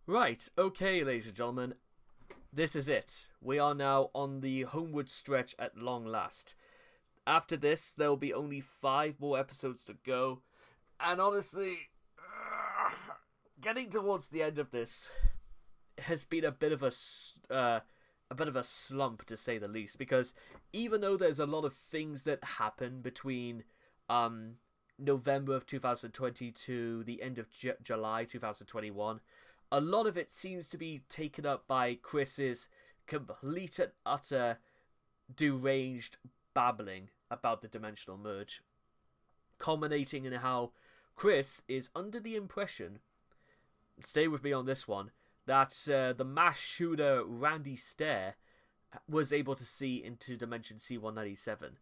Right, okay, ladies and gentlemen, this is it. We are now on the homeward stretch at long last. After this, there will be only 5 more episodes to go, and honestly, getting towards the end of this has been a bit of a slump, to say the least, because even though there's a lot of things that happen between November of 2020 to the end of July 2021, a lot of it seems to be taken up by Chris's complete and utter deranged babbling about the dimensional merge, culminating in how Chris is under the impression, stay with me on this one, that the mass shooter Randy Stair was able to see into Dimension C-197.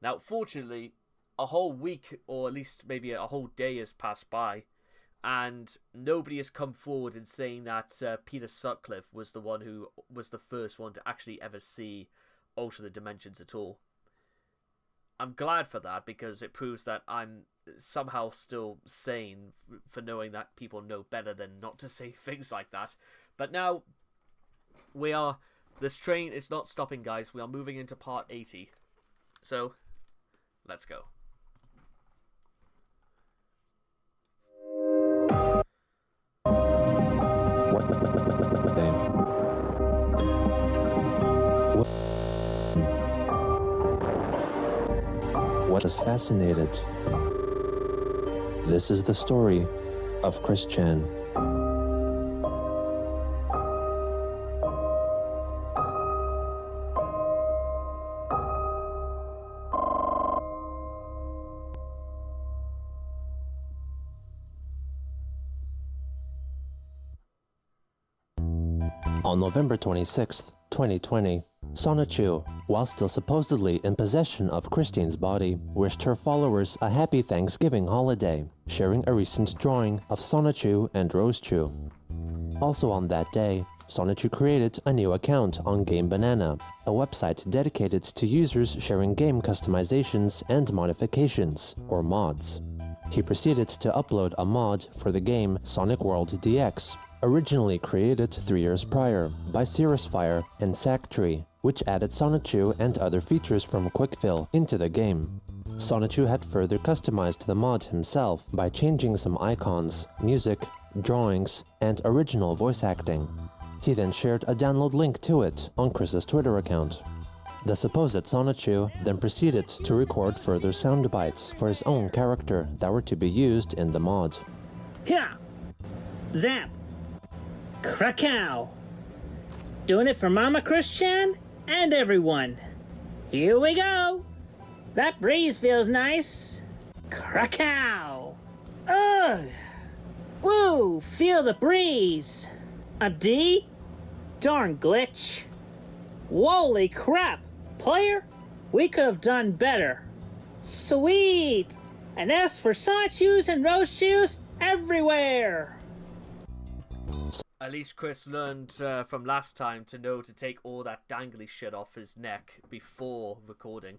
Now, fortunately, a whole week, or at least maybe a whole day has passed by, and nobody has come forward in saying that Peter Sutcliffe was the one who was the first one to actually ever see Alter the Dimensions at all. I'm glad for that, because it proves that I'm somehow still sane for knowing that people know better than not to say things like that. But now, this train is not stopping, guys. We are moving into part 80. So, let's go. What has fascinated? This is the story of Chris Chan. On November 26th, 2020, Sonichu, while still supposedly in possession of Christine's body, wished her followers a happy Thanksgiving holiday, sharing a recent drawing of Sonichu and Rosechu. Also on that day, Sonichu created a new account on Game Banana, a website dedicated to users sharing game customizations and modifications, or mods. He proceeded to upload a mod for the game Sonic World DX, originally created 3 years prior by Cirrusfire and Sacktree, which added Sonichu and other features from Quickfill into the game. Sonichu had further customized the mod himself by changing some icons, music, drawings, and original voice acting. He then shared a download link to it on Chris's Twitter account. The supposed Sonichu then proceeded to record further sound bites for his own character that were to be used in the mod. Yeah! Zap! Krakow! Doing it for Mama Christian and everyone. Here we go! That breeze feels nice. Krakow! Ugh! Woo! Feel the breeze! A D? Darn glitch. Holy crap! Player, we could have done better. Sweet! An S for Sonichus and Rosechews everywhere! At least Chris learned from last time to know to take all that dangly shit off his neck before recording.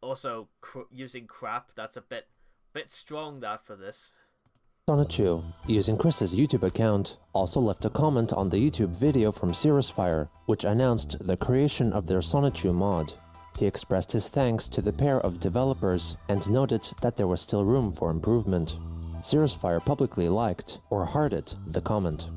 Also, using crap, that's a bit strong that for this. Sonichu, using Chris's YouTube account, also left a comment on the YouTube video from Cirrusfire, which announced the creation of their Sonichu mod. He expressed his thanks to the pair of developers and noted that there was still room for improvement. Cirrusfire publicly liked, or hearted, the comment.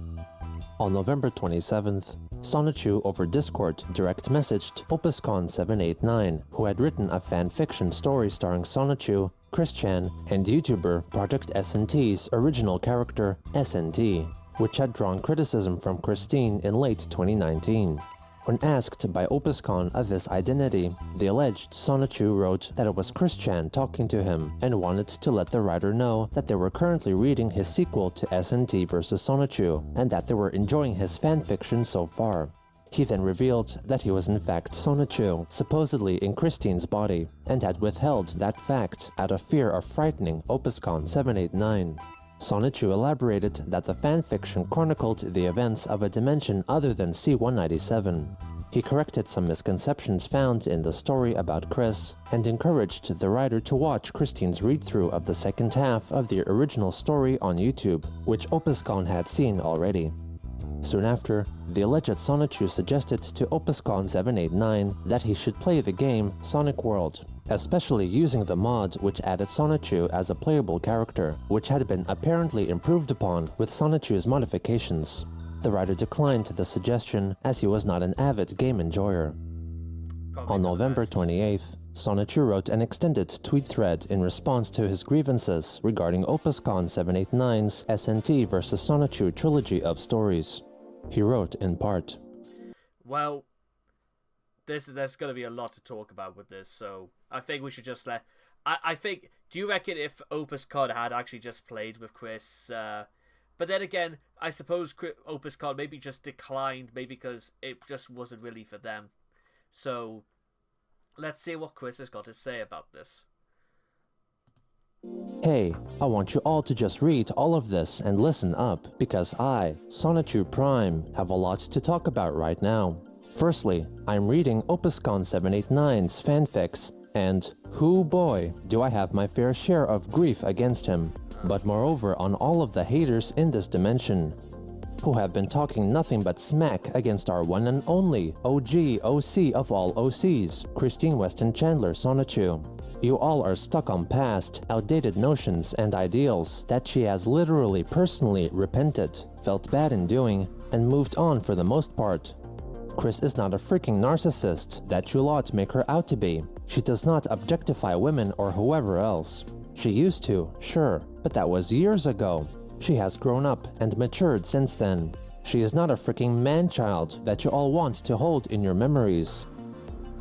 On November 27th, Sonichu over Discord direct messaged OpusCon789, who had written a fanfiction story starring Sonichu, Chris Chan, and YouTuber Project SNT's original character, SNT, which had drawn criticism from Christine in late 2019. When asked by OpusCon of his identity, the alleged Sonichu wrote that it was Chris Chan talking to him and wanted to let the writer know that they were currently reading his sequel to SNT vs Sonichu and that they were enjoying his fanfiction so far. He then revealed that he was in fact Sonichu, supposedly in Christine's body, and had withheld that fact out of fear of frightening OpusCon789. Sonichu elaborated that the fanfiction chronicled the events of a dimension other than C-197. He corrected some misconceptions found in the story about Chris, and encouraged the writer to watch Christine's read-through of the second half of the original story on YouTube, which OpusCon had seen already. Soon after, the alleged Sonichu suggested to OpusCon 789 that he should play the game Sonic World, especially using the mod which added Sonichu as a playable character, which had been apparently improved upon with Sonichu's modifications. The writer declined the suggestion as he was not an avid game enjoyer. On November 28th, Sonichu wrote an extended tweet thread in response to his grievances regarding OpusCon 789's SNT vs Sonichu trilogy of stories. He wrote in part, Well, there's going to be a lot to talk about with this, so I think we should just let... I think, do you reckon if OpusCon had actually just played with Chris... But then again, I suppose OpusCon maybe just declined, maybe because it just wasn't really for them. So, let's see what Chris has got to say about this. Hey, I want you all to just read all of this and listen up, because I, Sonichu Prime, have a lot to talk about right now. Firstly, I'm reading OpusCon 789's fanfics, and, hoo boy, do I have my fair share of grief against him. But moreover on all of the haters in this dimension, who have been talking nothing but smack against our one and only OG OC of all OCs, Christine Weston Chandler Sonichu. You all are stuck on past, outdated notions and ideals that she has literally personally repented, felt bad in doing, and moved on for the most part. Chris is not a freaking narcissist that you lot make her out to be. She does not objectify women or whoever else. She used to, sure, but that was years ago. She has grown up and matured since then. She is not a freaking man-child that you all want to hold in your memories.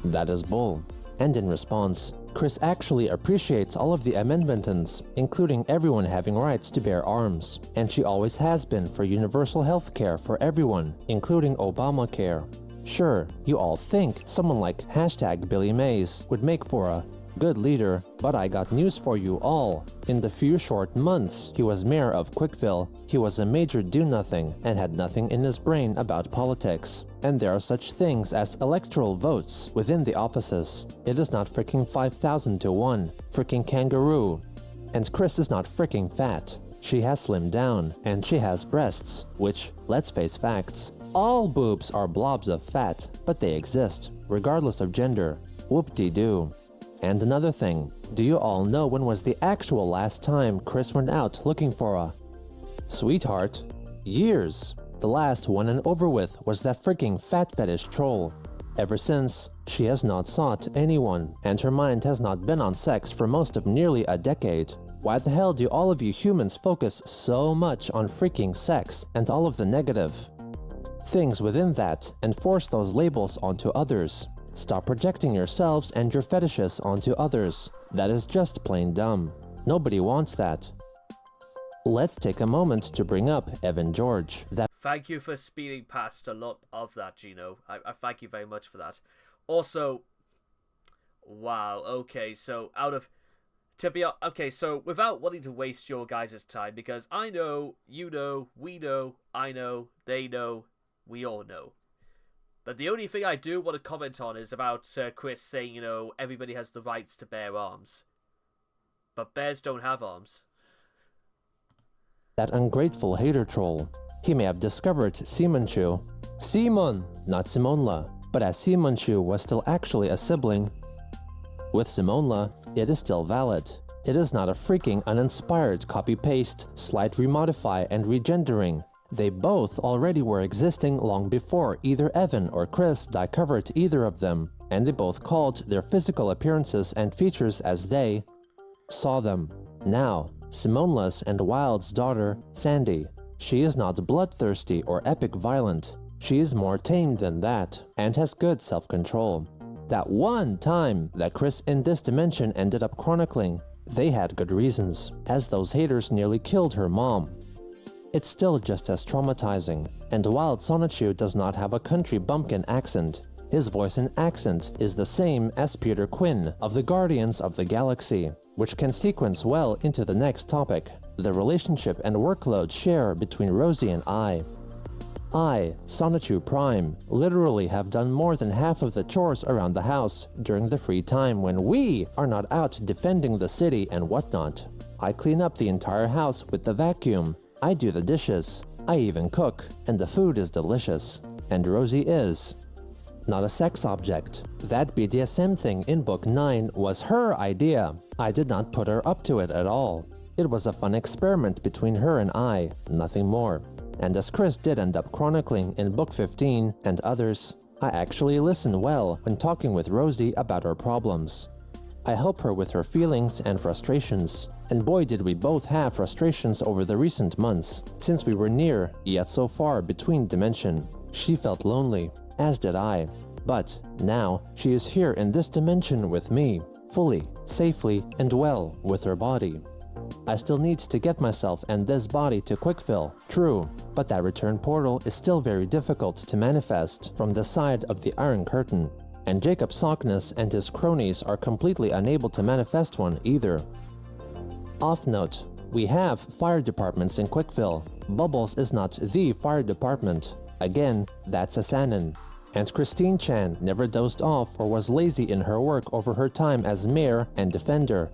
That is bull. And in response, Chris actually appreciates all of the amendmentons, including everyone having rights to bear arms, and she always has been for universal health care for everyone, including Obamacare. Sure, you all think someone like #Billy Mays would make for a good leader, but I got news for you all. In the few short months he was mayor of Quickville, he was a major do-nothing and had nothing in his brain about politics. And there are such things as electoral votes within the offices. It is not freaking 5,000 to 1, freaking kangaroo. And Chris is not freaking fat. She has slimmed down, and she has breasts, which, let's face facts, all boobs are blobs of fat, but they exist, regardless of gender. Whoop-de-doo. And another thing, do you all know when was the actual last time Chris went out looking for a sweetheart? Years. The last one and over with was that freaking fat fetish troll. Ever since, she has not sought anyone, and her mind has not been on sex for most of nearly a decade. Why the hell do all of you humans focus so much on freaking sex and all of the negative things within that and force those labels onto others? Stop projecting yourselves and your fetishes onto others. That is just plain dumb. Nobody wants that. Let's take a moment to bring up Evan George. Thank you for speeding past a lot of that, Gino. I thank you very much for that. Also, wow, okay, so okay, so without wanting to waste your guys' time, because I know, you know, we know, I know, they know, we all know. But the only thing I do want to comment on is about Chris saying, you know, everybody has the rights to bear arms. But bears don't have arms. That ungrateful hater troll. He may have discovered Sonichu. Simon, not Simonla. But as Sonichu was still actually a sibling with Simonla, it is still valid. It is not a freaking uninspired copy-paste, slight remodify and regendering. They both already were existing long before either Evan or Chris covered either of them, and they both called their physical appearances and features as they saw them. Now, Simonla's and Wild's daughter, Sandy. She is not bloodthirsty or epic violent. She is more tame than that, and has good self-control. That one time that Chris in this dimension ended up chronicling, they had good reasons, as those haters nearly killed her mom. It's still just as traumatizing, and Wild Sonichu does not have a country bumpkin accent. His voice and accent is the same as Peter Quinn of the Guardians of the Galaxy, which can sequence well into the next topic, the relationship and workload share between Rosie and I, Sonichu Prime, literally have done more than half of the chores around the house during the free time when we are not out defending the city and whatnot. I clean up the entire house with the vacuum. I do the dishes. I even cook, and the food is delicious. And Rosie is not a sex object. That BDSM thing in book 9 was her idea. I did not put her up to it at all. It was a fun experiment between her and I, nothing more. And as Chris did end up chronicling in book 15 and others, I actually listen well when talking with Rosie about her problems. I help her with her feelings and frustrations, and boy did we both have frustrations over the recent months, since we were near, yet so far between dimension. She felt lonely, as did I. But now she is here in this dimension with me, fully, safely, and well with her body. I still need to get myself and this body to Quickfill, true, but that return portal is still very difficult to manifest from the side of the Iron Curtain, and Jacob Sockness and his cronies are completely unable to manifest one either. Off note, we have fire departments in Quickfill. Bubbles is not the fire department. Again, that's a Sanin. And Christine Chan never dozed off or was lazy in her work over her time as mayor and defender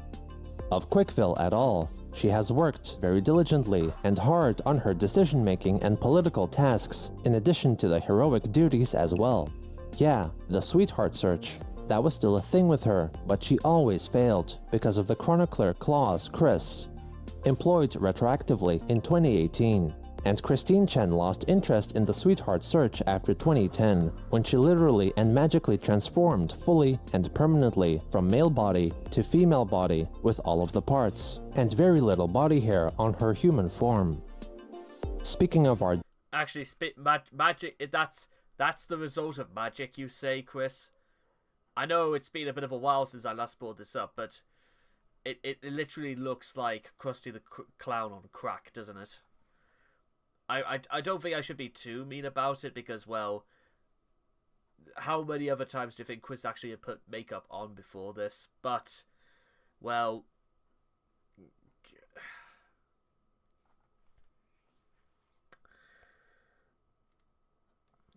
of Quickfill at all. She has worked very diligently and hard on her decision-making and political tasks, in addition to the heroic duties as well. Yeah, the sweetheart search. That was still a thing with her, but she always failed because of the chronicler clause Chris employed retroactively in 2018. And Christine Chen lost interest in the sweetheart search after 2010, when she literally and magically transformed fully and permanently from male body to female body with all of the parts, and very little body hair on her human form. Speaking of our... Actually, magic, that's the result of magic, you say, Chris? I know it's been a bit of a while since I last brought this up, but it literally looks like Krusty the Clown on crack, doesn't it? I don't think I should be too mean about it because, well, how many other times do you think Chris actually had put makeup on before this? But, well,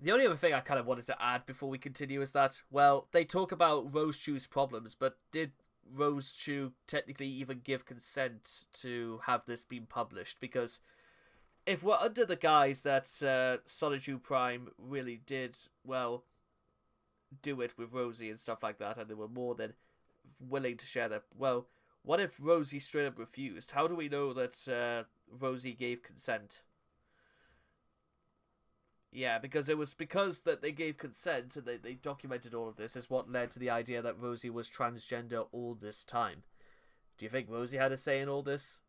the only other thing I kind of wanted to add before we continue is that, well, they talk about Rose Chu's problems, but did Rose Chu technically even give consent to have this been published? Because if we're under the guise that Sonichu Prime really did, well, do it with Rosie and stuff like that, and they were more than willing to share that, well, what if Rosie straight up refused? How do we know that Rosie gave consent? Yeah, because it was because that they gave consent and they documented all of this is what led to the idea that Rosie was transgender all this time. Do you think Rosie had a say in all this?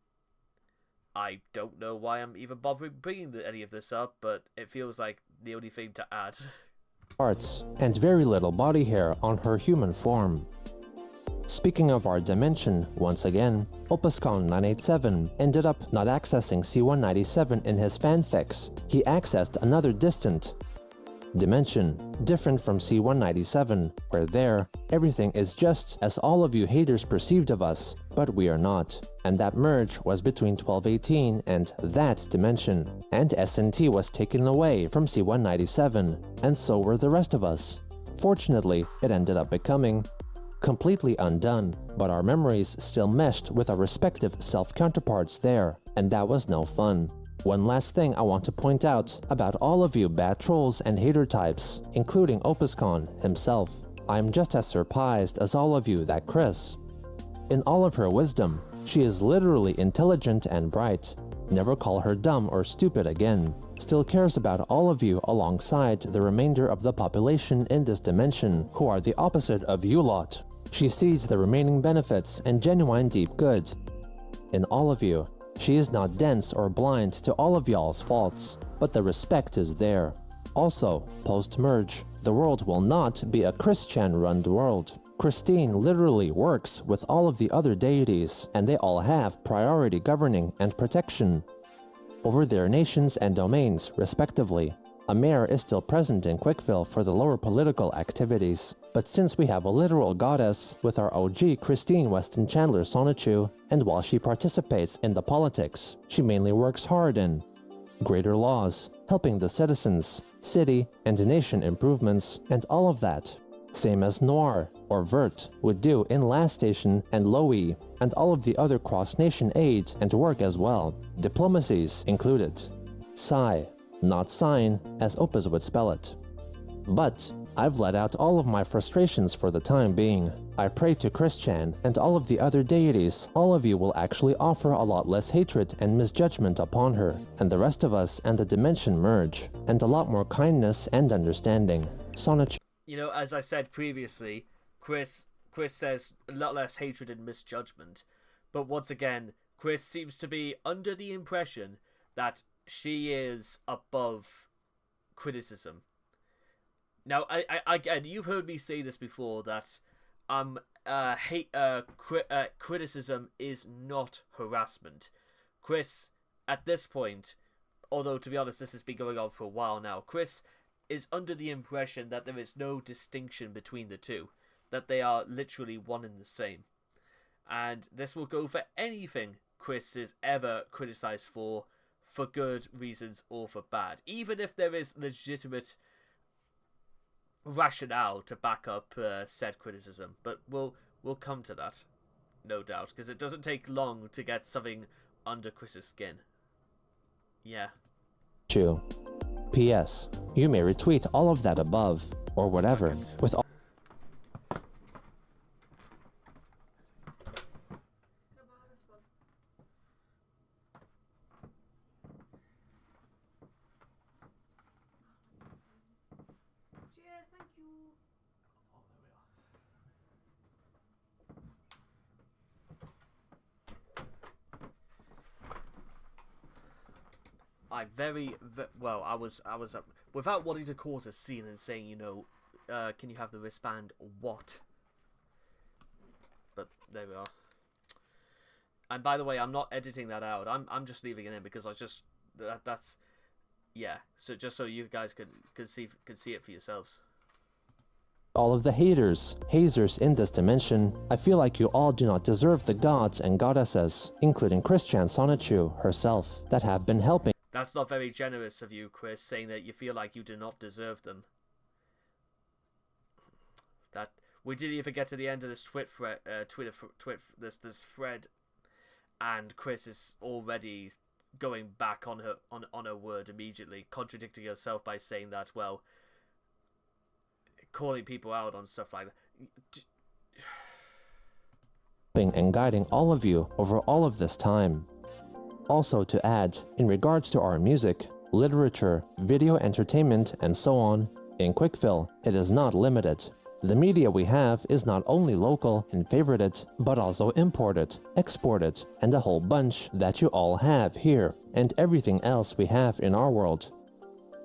I don't know why I'm even bothering bringing any of this up, but it feels like the only thing to add. Parts, and very little body hair on her human form. Speaking of our dimension, once again, OpusCon 987 ended up not accessing C197 in his fanfics. He accessed another distant dimension, different from C197, where there, everything is just as all of you haters perceived of us, but we are not. And that merge was between 1218 and that dimension, and SNT was taken away from C197, and so were the rest of us. Fortunately, it ended up becoming completely undone, but our memories still meshed with our respective self-counterparts there, and that was no fun. One last thing I want to point out about all of you bad trolls and hater types, including OpusCon himself. I'm just as surprised as all of you that Chris, in all of her wisdom, she is literally intelligent and bright. Never call her dumb or stupid again. Still cares about all of you alongside the remainder of the population in this dimension, who are the opposite of you lot. She sees the remaining benefits and genuine deep good in all of you. She is not dense or blind to all of y'all's faults, but the respect is there. Also, post-merge, the world will not be a Christian-run world. Christine literally works with all of the other deities, and they all have priority governing and protection over their nations and domains, respectively. A mayor is still present in Quickfill for the lower political activities, but since we have a literal goddess with our OG Christine Weston Chandler Sonichu, and while she participates in the politics, she mainly works hard in greater laws, helping the citizens, city and nation improvements, and all of that. Same as Noir or Vert would do in Last Station and Lowy, and all of the other cross-nation aid and work as well, diplomacies included. Sigh, not sign, as Opus would spell it. But I've let out all of my frustrations for the time being. I pray to Christian and all of the other deities, all of you will actually offer a lot less hatred and misjudgment upon her, and the rest of us and the dimension merge, and a lot more kindness and understanding. Sonichu. You know, as I said previously, Chris says a lot less hatred and misjudgment, but once again, Chris seems to be under the impression that she is above criticism. Now, I again, you've heard me say this before, that criticism is not harassment. Chris, at this point, although to be honest, this has been going on for a while now, Chris is under the impression that there is no distinction between the two, that they are literally one and the same. And this will go for anything Chris is ever criticized for good reasons or for bad. Even if there is legitimate rationale to back up said criticism. But we'll come to that, no doubt, because it doesn't take long to get something under Chris's skin. Yeah. P.S. You may retweet all of that above, or whatever, with all well, I was without wanting to cause a scene and saying, you know, can you have the wristband? What? But there we are. And by the way, I'm not editing that out. I'm just leaving it in because that's yeah. So just so you guys could see it for yourselves. All of the hazers in this dimension, I feel like you all do not deserve the gods and goddesses, including Christian Sonichu herself, that have been helping. That's not very generous of you, Chris, saying that you feel like you do not deserve them. That we didn't even get to the end of this this thread, and Chris is already going back on her word immediately, contradicting herself by saying that, well, calling people out on stuff like that. And guiding all of you over all of this time. Also to add, in regards to our music, literature, video entertainment, and so on, in Quickfill, it is not limited. The media we have is not only local and favorited, but also imported, exported, and a whole bunch that you all have here, and everything else we have in our world.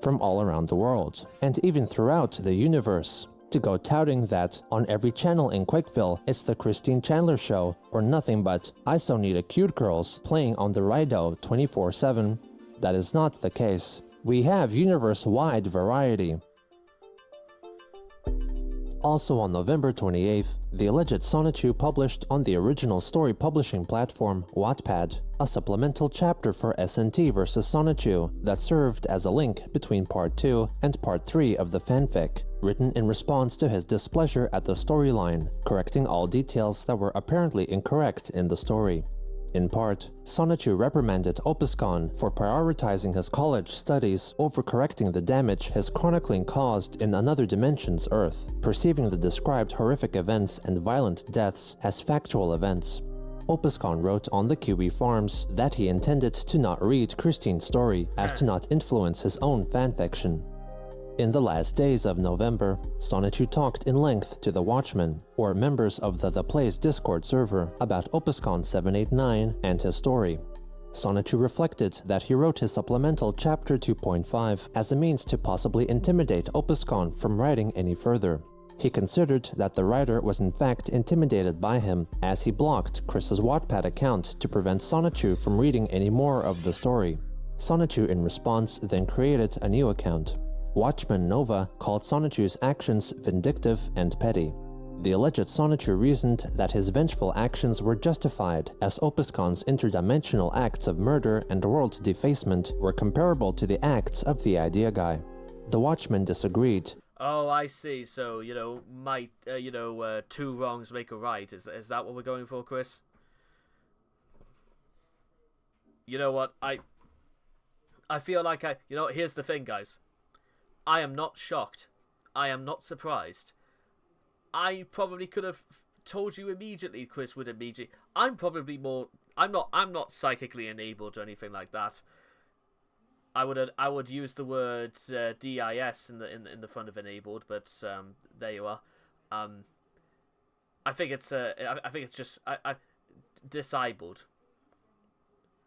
From all around the world, and even throughout the universe. To go touting that on every channel in Quickville it's the Christine Chandler show, or nothing but I so need a cute girls playing on the Rido 24/7. That is not the case. We have universe-wide variety. Also on November 28th, the alleged Sonichu published on the original story publishing platform Wattpad a supplemental chapter for SNT vs Sonichu that served as a link between Part 2 and Part 3 of the fanfic, written in response to his displeasure at the storyline, correcting all details that were apparently incorrect in the story. In part, Sonichu reprimanded Opuscon for prioritizing his college studies over correcting the damage his chronicling caused in another dimension's Earth, perceiving the described horrific events and violent deaths as factual events. Opuscon wrote on the Kiwi Farms that he intended to not read Christine's story as to not influence his own fanfiction. In the last days of November, Sonichu talked in length to the Watchmen, or members of the Play's Discord server, about Opuscon 789 and his story. Sonichu reflected that he wrote his supplemental Chapter 2.5 as a means to possibly intimidate Opuscon from writing any further. He considered that the writer was in fact intimidated by him, as he blocked Chris's Wattpad account to prevent Sonichu from reading any more of the story. Sonichu in response then created a new account. Watchman Nova called Sonichu's actions vindictive and petty. The alleged Sonichu reasoned that his vengeful actions were justified, as Opuscon's interdimensional acts of murder and world defacement were comparable to the acts of the Idea Guy. The Watchman disagreed. Oh, I see. So, you know, two wrongs make a right. Is that what we're going for, Chris? You know what? I feel like here's the thing, guys. I am not shocked. I am not surprised. I probably could have told you immediately Chris would immediately. I'm not psychically enabled or anything like that. I would use the word DIS in the front of enabled, but there you are. I think it's just disabled.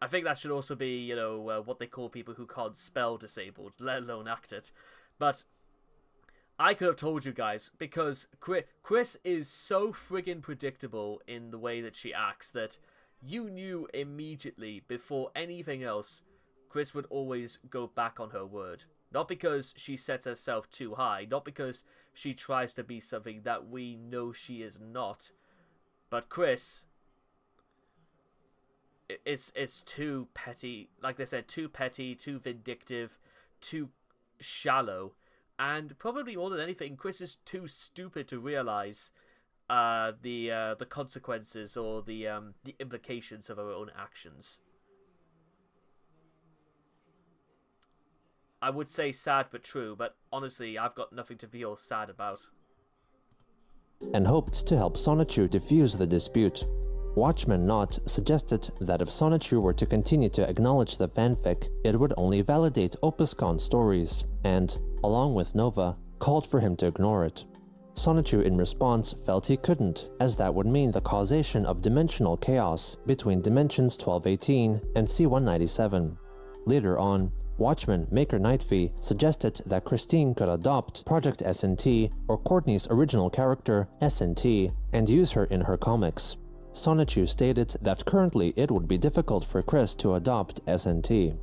I think that should also be what they call people who can't spell disabled, let alone act it. But I could have told you guys, because Chris is so friggin' predictable in the way that she acts that you knew immediately before anything else Chris would always go back on her word. Not because she sets herself too high, not because she tries to be something that we know she is not, but Chris, it's too petty, like they said, too petty, too vindictive, too shallow, and probably more than anything, Chris is too stupid to realize the consequences or the implications of her own actions. I would say sad but true, but honestly, I've got nothing to feel sad about. And hoped to help Sonichu defuse the dispute. Watchman Not suggested that if Sonichu were to continue to acknowledge the fanfic, it would only validate OpusCon's stories, and, along with Nova, called for him to ignore it. Sonichu in response felt he couldn't, as that would mean the causation of dimensional chaos between dimensions 1218 and C197. Later on, Watchman Maker Nightfee suggested that Christine could adopt Project SNT or Courtney's original character, SNT, and use her in her comics. Sonichu stated that currently it would be difficult for Chris to adopt SNT.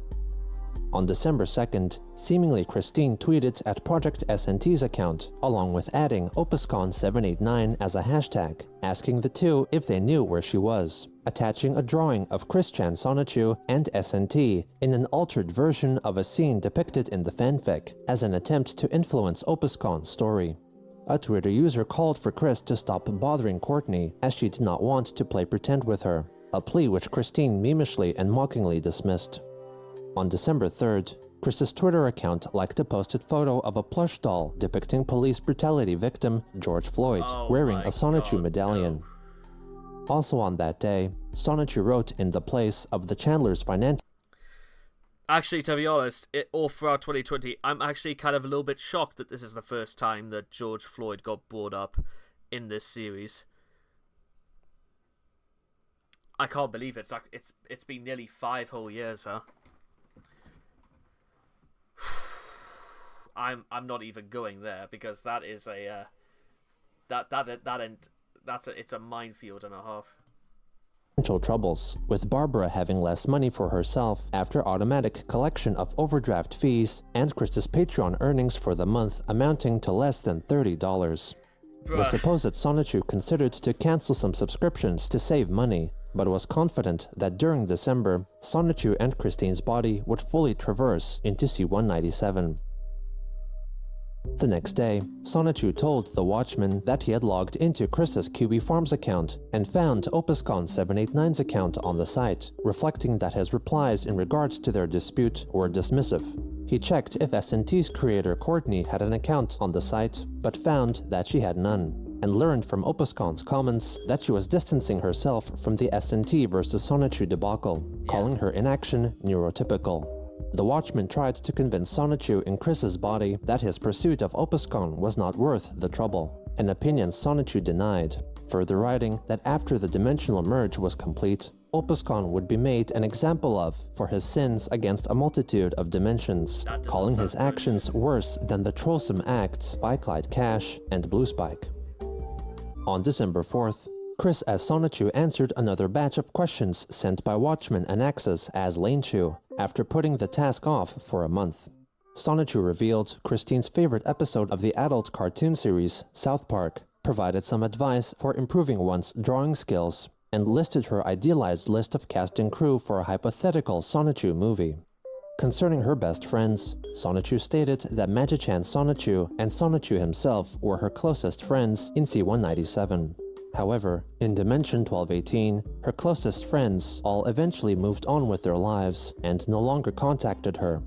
On December 2nd, seemingly Christine tweeted at Project SNT's account, along with adding OpusCon789 as a hashtag, asking the two if they knew where she was, attaching a drawing of Christian Sonichu and SNT in an altered version of a scene depicted in the fanfic, as an attempt to influence OpusCon's story. A Twitter user called for Chris to stop bothering Courtney, as she did not want to play pretend with her, a plea which Christine memishly and mockingly dismissed. On December 3rd, Chris's Twitter account liked a posted photo of a plush doll depicting police brutality victim George Floyd wearing a Sonichu medallion. No. Also on that day, Sonichu wrote in the place of the Chandler's financial... Actually, to be honest, all throughout 2020, I'm actually kind of a little bit shocked that this is the first time that George Floyd got brought up in this series. I can't believe it's been nearly 5 whole years, huh? I'm not even going there, because that is a it's a minefield and a half. Troubles, with Barbara having less money for herself after automatic collection of overdraft fees and Chris's Patreon earnings for the month amounting to less than $30. Bruh. The supposed Sonichu considered to cancel some subscriptions to save money, but was confident that during December, Sonichu and Christine's body would fully traverse into C197. The next day, Sonichu told the Watchman that he had logged into Chris's QB Farms account and found OpusCon789's account on the site, reflecting that his replies in regards to their dispute were dismissive. He checked if SNT's creator Courtney had an account on the site, but found that she had none, and learned from OpusCon's comments that she was distancing herself from the SNT versus Sonichu debacle, calling her inaction neurotypical. The Watchman tried to convince Sonichu in Chris's body that his pursuit of OpusCon was not worth the trouble, an opinion Sonichu denied, further writing that after the dimensional merge was complete, OpusCon would be made an example of for his sins against a multitude of dimensions, calling his actions worse than the trollsome acts by Clyde Cash and Blue Spike. On December 4th, Chris as Sonichu answered another batch of questions sent by Watchman and Axis as Lanechu, after putting the task off for a month. Sonichu revealed Christine's favorite episode of the adult cartoon series, South Park, provided some advice for improving one's drawing skills, and listed her idealized list of cast and crew for a hypothetical Sonichu movie. Concerning her best friends, Sonichu stated that Magichan Sonichu and Sonichu himself were her closest friends in C197. However, in Dimension 1218, her closest friends all eventually moved on with their lives and no longer contacted her,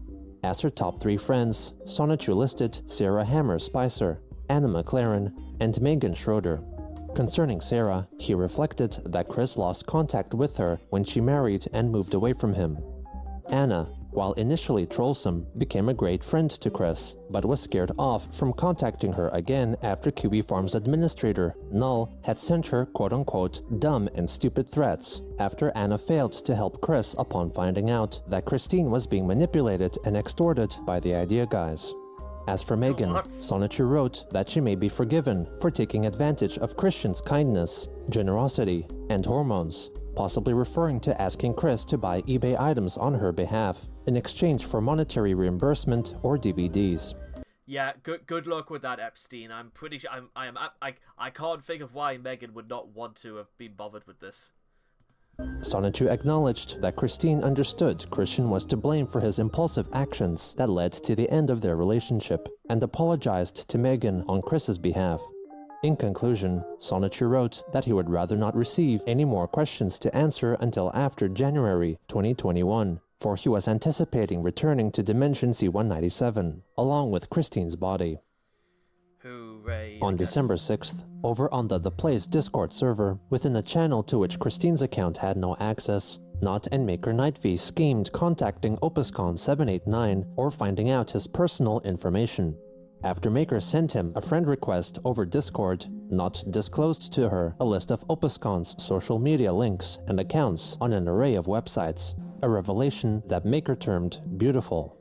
As her top 3 friends, Sonichu listed Sarah Hammer Spicer, Anna McLaren, and Megan Schroeder. Concerning Sarah, he reflected that Chris lost contact with her when she married and moved away from him. Anna, while initially troublesome, became a great friend to Chris, but was scared off from contacting her again after QB Farm's administrator, Null, had sent her quote-unquote dumb and stupid threats after Anna failed to help Chris upon finding out that Christine was being manipulated and extorted by the Idea guys. As for Megan, Sonichu wrote that she may be forgiven for taking advantage of Christian's kindness, generosity, and hormones, possibly referring to asking Chris to buy eBay items on her behalf in exchange for monetary reimbursement or DVDs. Yeah, good luck with that, Epstein. I'm pretty sure I can't think of why Megan would not want to have been bothered with this. Sonichu acknowledged that Christine understood Christian was to blame for his impulsive actions that led to the end of their relationship, and apologized to Megan on Chris's behalf. In conclusion, Sonichu wrote that he would rather not receive any more questions to answer until after January 2021, for he was anticipating returning to Dimension C-197, along with Christine's body. Hooray. On December 6th, over on the Place Discord server, within a channel to which Christine's account had no access, Not and Maker Nightv schemed contacting OpusCon 789 or finding out his personal information. After Maker sent him a friend request over Discord, Not disclosed to her a list of OpusCon's social media links and accounts on an array of websites, a revelation that Maker termed beautiful.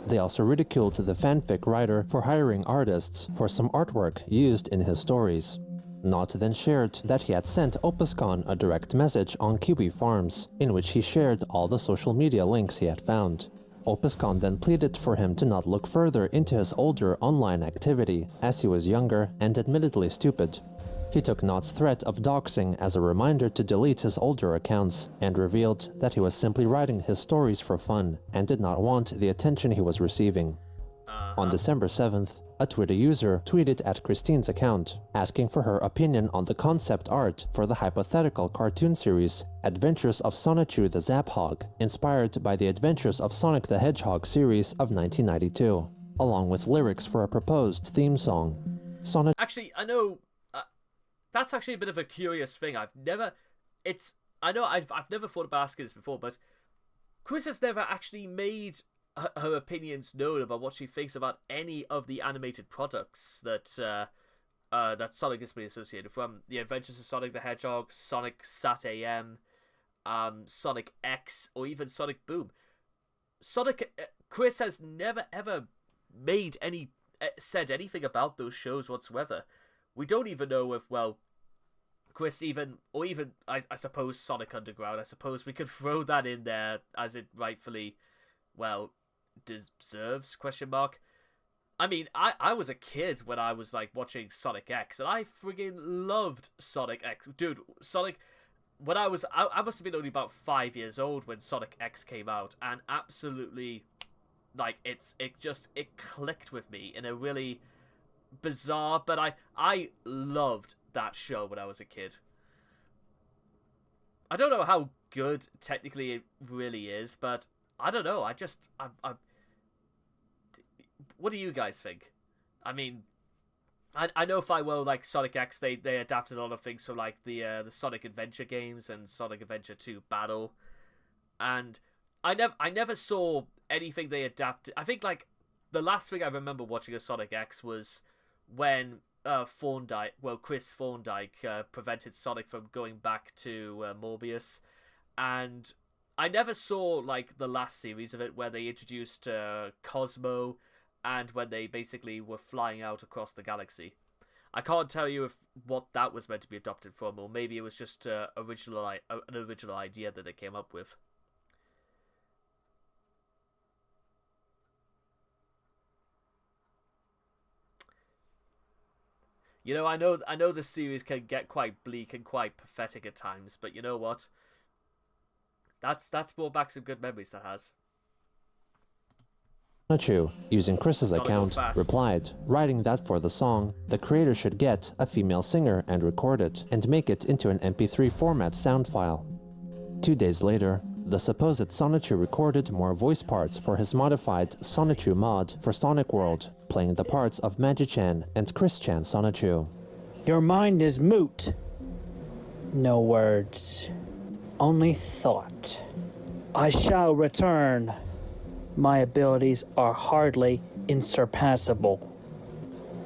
They also ridiculed the fanfic writer for hiring artists for some artwork used in his stories. Not then shared that he had sent OpusCon a direct message on QB Farms, in which he shared all the social media links he had found. OpusCon then pleaded for him to not look further into his older online activity, as he was younger and admittedly stupid. He took Not's threat of doxing as a reminder to delete his older accounts, and revealed that he was simply writing his stories for fun and did not want the attention he was receiving. On December 7th, a Twitter user tweeted at Christine's account, asking for her opinion on the concept art for the hypothetical cartoon series Adventures of Sonichu the Zaphog, inspired by the Adventures of Sonic the Hedgehog series of 1992, along with lyrics for a proposed theme song. Actually, I know... that's actually a bit of a curious thing. I've never thought about asking this before, but Chris has never actually made her opinions known about what she thinks about any of the animated products that that Sonic has been associated, from the Adventures of Sonic the Hedgehog, Sonic Sat AM, Sonic X, or even Sonic Boom. Chris has never ever said anything about those shows whatsoever. We don't even know if, well, Chris I suppose Sonic Underground, I suppose we could throw that in there as it rightfully, well, deserves, question mark. I mean, I was a kid when I was, like, watching Sonic X, and I friggin' loved Sonic X. Dude, Sonic, when I must have been only about 5 years old when Sonic X came out, and absolutely, like, it clicked with me in a really bizarre, but I loved that show when I was a kid. I don't know how good technically it really is, but I don't know. What do you guys think? I mean, I know if I will, like Sonic X, they adapted a lot of things from like the Sonic Adventure games and Sonic Adventure 2 Battle, and I never saw anything they adapted. I think like the last thing I remember watching of Sonic X was when Chris Thorndike prevented Sonic from going back to Morbius, and I never saw like the last series of it where they introduced Cosmo, and when they basically were flying out across the galaxy. I can't tell you what that was meant to be adopted from, or maybe it was just an original idea that they came up with. You know, I know the series can get quite bleak and quite pathetic at times, but you know what? That's brought back some good memories, that has. Sonichu, using Chris's account, replied, writing that for the song, the creator should get a female singer and record it, and make it into an MP3 format sound file. 2 days later, the supposed Sonichu recorded more voice parts for his modified Sonichu mod for Sonic World, playing the parts of Magi-chan and Chris-chan Sonichu. Your mind is moot. No words, only thought. I shall return. My abilities are hardly insurpassable.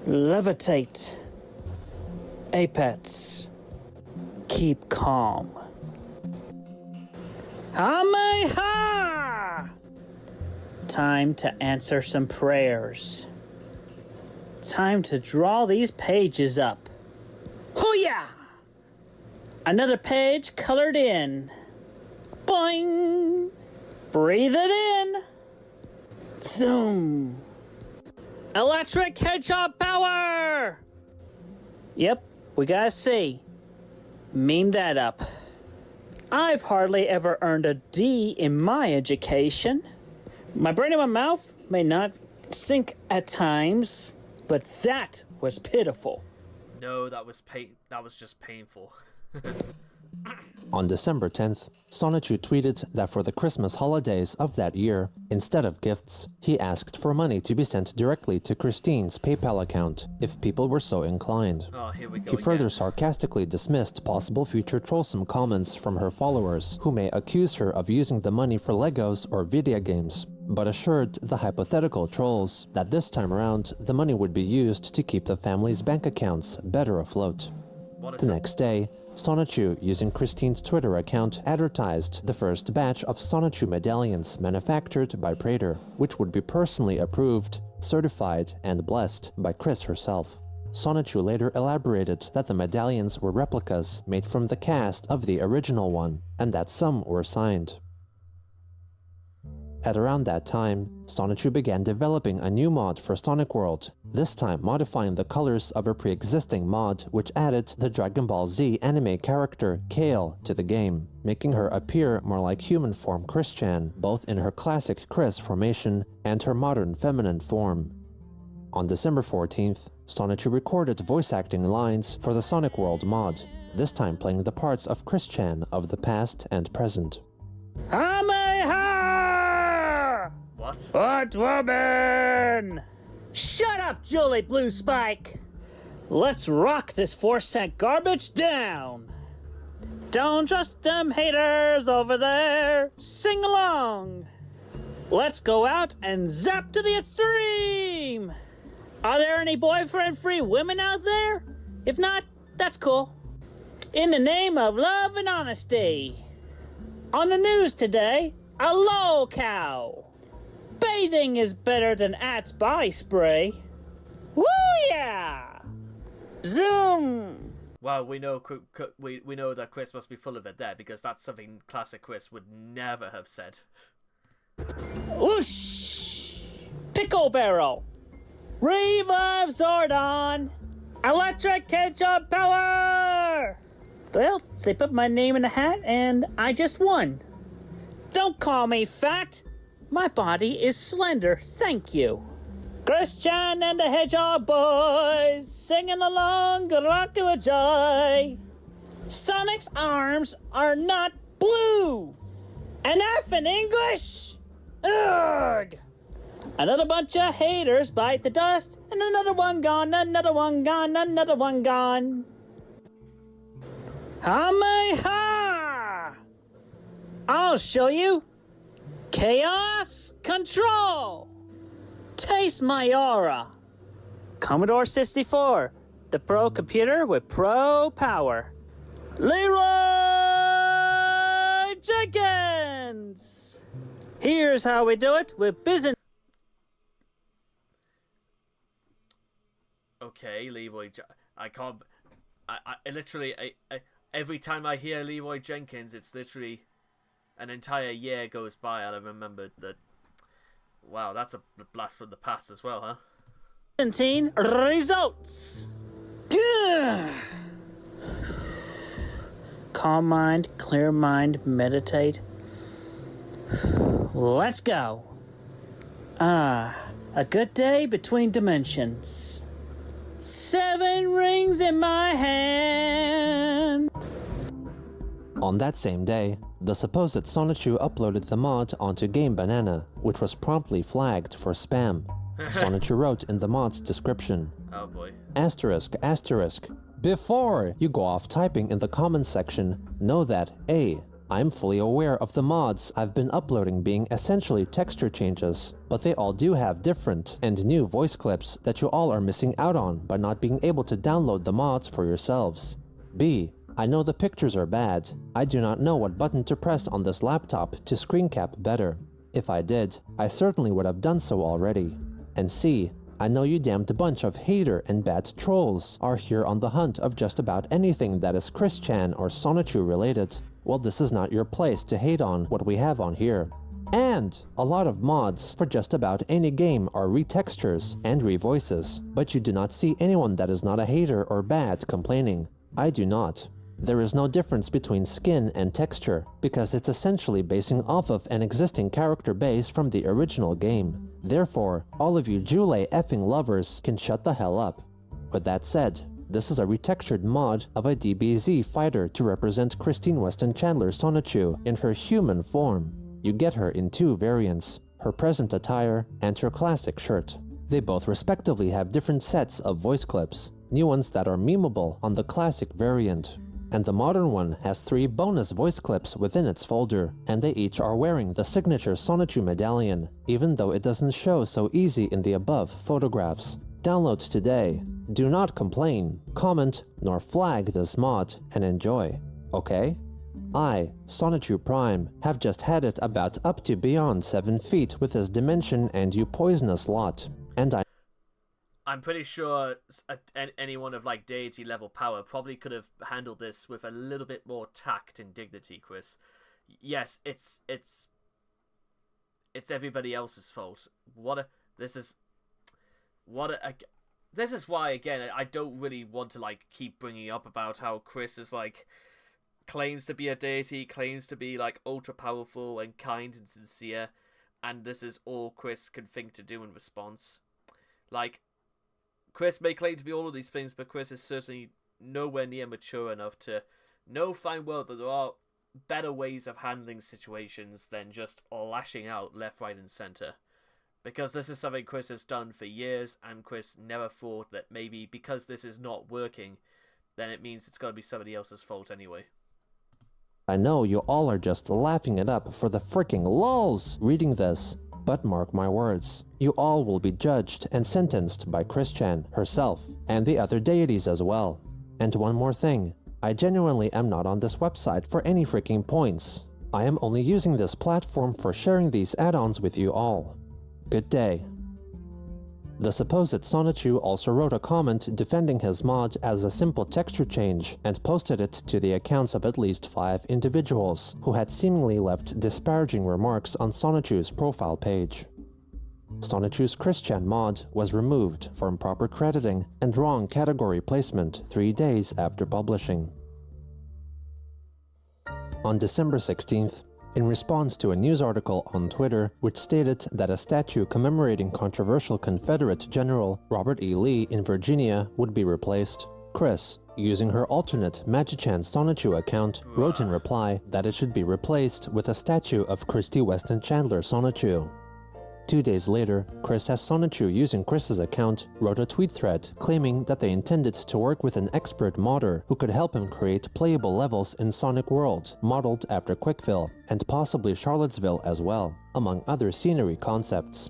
Levitate. Apex. Keep calm. Hameha! Time to answer some prayers. Time to draw these pages up. Hoo-yah! Another page colored in. Boing! Breathe it in. Zoom! Electric hedgehog power! Yep, we gotta see. Meme that up. I've hardly ever earned a D in my education. My brain and my mouth may not sync at times, but that was pitiful. No, that was just painful. On December 10th, Sonichu tweeted that for the Christmas holidays of that year, instead of gifts, he asked for money to be sent directly to Christine's PayPal account, if people were so inclined. Oh, here we go. He further sarcastically dismissed possible future trollsome comments from her followers, who may accuse her of using the money for Legos or video games, but assured the hypothetical trolls that this time around, the money would be used to keep the family's bank accounts better afloat. The next day, Sonichu, using Christine's Twitter account, advertised the first batch of Sonichu medallions manufactured by Prater, which would be personally approved, certified, and blessed by Chris herself. Sonichu later elaborated that the medallions were replicas made from the cast of the original one, and that some were signed. At around that time, Sonichu began developing a new mod for Sonic World, this time modifying the colors of a pre-existing mod which added the Dragon Ball Z anime character Kale to the game, making her appear more like human form Chris-chan, both in her classic Chris formation and her modern feminine form. On December 14th, Sonichu recorded voice acting lines for the Sonic World mod, this time playing the parts of Chris-chan of the past and present. What woman? Shut up, Julie Blue Spike! Let's rock this 4-cent garbage down! Don't trust them haters over there! Sing along! Let's go out and zap to the extreme! Are there any boyfriend-free women out there? If not, that's cool. In the name of love and honesty. On the news today, a low cow. Bathing is better than Axe body spray. Woo yeah! Zoom! Well, we know we know that Chris must be full of it there, because that's something classic Chris would never have said. Whoosh! Pickle barrel. Revive Zordon. Electric ketchup power! Well, they put my name in a hat and I just won. Don't call me fat. My body is slender, thank you. Chris-chan and the Hedgehog Boys, singing along, rock to a joy. Sonic's arms are not blue. An F in English? Ugh! Another bunch of haters bite the dust, and another one gone, another one gone, another one gone. Hameha! I'll show you. Chaos Control! Taste my aura. Commodore 64, the pro computer with pro power. Leroy Jenkins! Here's how we do it with business. Okay, I can't. I literally, every time I hear Leroy Jenkins, it's literally an entire year goes by and I remembered that. Wow, that's a blast from the past as well, huh? 17 results. Gah! Calm mind, clear mind, meditate. Let's go. A good day between dimensions. 7 rings in my hand. On that same day, The supposed Sonichu uploaded the mod onto Game Banana, which was promptly flagged for spam. Sonichu wrote in the mod's description, Oh boy. asterisk, asterisk, before you go off typing in the comments section, know that A, I'm fully aware of the mods I've been uploading being essentially texture changes, but they all do have different and new voice clips that you all are missing out on by not being able to download the mods for yourselves. B, I know the pictures are bad. I do not know what button to press on this laptop to screen cap better. If I did, I certainly would have done so already. And C, I know you damned bunch of hater and bad trolls are here on the hunt of just about anything that is Chris-chan or Sonichu related. Well, this is not your place to hate on what we have on here. And a lot of mods for just about any game are retextures and revoices, but you do not see anyone that is not a hater or bad complaining. I do not. There is no difference between skin and texture, because it's essentially basing off of an existing character base from the original game. Therefore, all of you Jule effing lovers can shut the hell up. With that said, this is a retextured mod of a DBZ fighter to represent Christine Weston Chandler Sonichu in her human form. You get her in two variants, her present attire and her classic shirt. They both respectively have different sets of voice clips, new ones that are memeable on the classic variant. And the modern one has 3 bonus voice clips within its folder, and they each are wearing the signature Sonichu medallion, even though it doesn't show so easy in the above photographs. Download today. Do not complain, comment, nor flag this mod, and enjoy. Okay? I, Sonichu Prime, have just had it about up to beyond 7 feet with this dimension and you poisonous lot. And I'm pretty sure anyone of like deity level power probably could have handled this with a little bit more tact and dignity, Chris. Yes, it's everybody else's fault. This is why, again, I don't really want to like keep bringing up about how Chris is like claims to be a deity, claims to be like ultra powerful and kind and sincere, and this is all Chris can think to do in response. Like, Chris may claim to be all of these things, but Chris is certainly nowhere near mature enough to know fine well that there are better ways of handling situations than just lashing out left, right, and center. Because this is something Chris has done for years, and Chris never thought that maybe because this is not working, then it means it's got to be somebody else's fault anyway. I know you all are just laughing it up for the freaking lulz reading this. But mark my words, you all will be judged and sentenced by Chris-chan herself, and the other deities as well. And one more thing, I genuinely am not on this website for any freaking points. I am only using this platform for sharing these add-ons with you all. Good day. The supposed Sonichu also wrote a comment defending his mod as a simple texture change and posted it to the accounts of at least 5 individuals who had seemingly left disparaging remarks on Sonichu's profile page. Sonichu's Chris-chan mod was removed for improper crediting and wrong category placement 3 days after publishing. On December 16th, in response to a news article on Twitter which stated that a statue commemorating controversial Confederate General Robert E. Lee in Virginia would be replaced, Chris, using her alternate Magichan Sonichu account, wrote in reply that it should be replaced with a statue of Christy Weston Chandler Sonichu. 2 days later, Chris has Sonichu using Chris's account wrote a tweet thread claiming that they intended to work with an expert modder who could help him create playable levels in Sonic World, modeled after Quickville, and possibly Charlottesville as well, among other scenery concepts.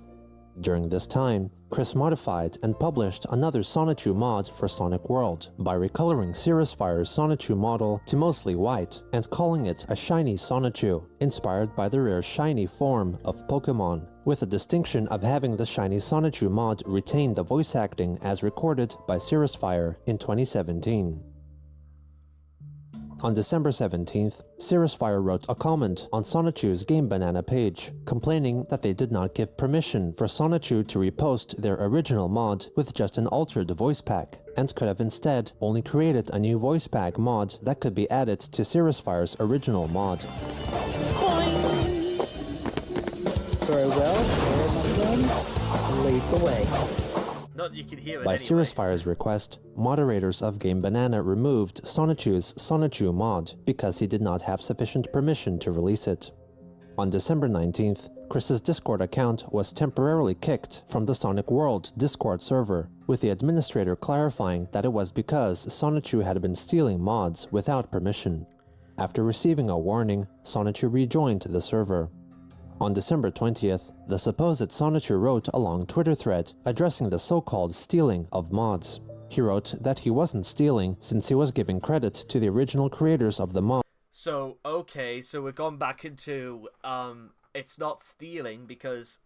During this time, Chris modified and published another Sonichu mod for Sonic World by recoloring Cirrus Fire's Sonichu model to mostly white and calling it a shiny Sonichu, inspired by the rare shiny form of Pokemon, with the distinction of having the shiny Sonichu mod retain the voice acting as recorded by Cirrus Fire in 2017. On December 17th, Cirrus Fire wrote a comment on Sonichu's Game Banana page, complaining that they did not give permission for Sonichu to repost their original mod with just an altered voice pack, and could have instead only created a new voice pack mod that could be added to Cirrus Fire's original mod. Boing! Very well, there, my friend. Lead the way. No, you can hear it By anyway. Cirrusfire's request, moderators of Game Banana removed Sonichu's Sonichu mod because he did not have sufficient permission to release it. On December 19th, Chris's Discord account was temporarily kicked from the Sonic World Discord server, with the administrator clarifying that it was because Sonichu had been stealing mods without permission. After receiving a warning, Sonichu rejoined the server. On December 20th, the supposed Sonichu wrote a long Twitter thread addressing the so-called stealing of mods. He wrote that he wasn't stealing since he was giving credit to the original creators of the mod. So, okay, so we're going back into, it's not stealing because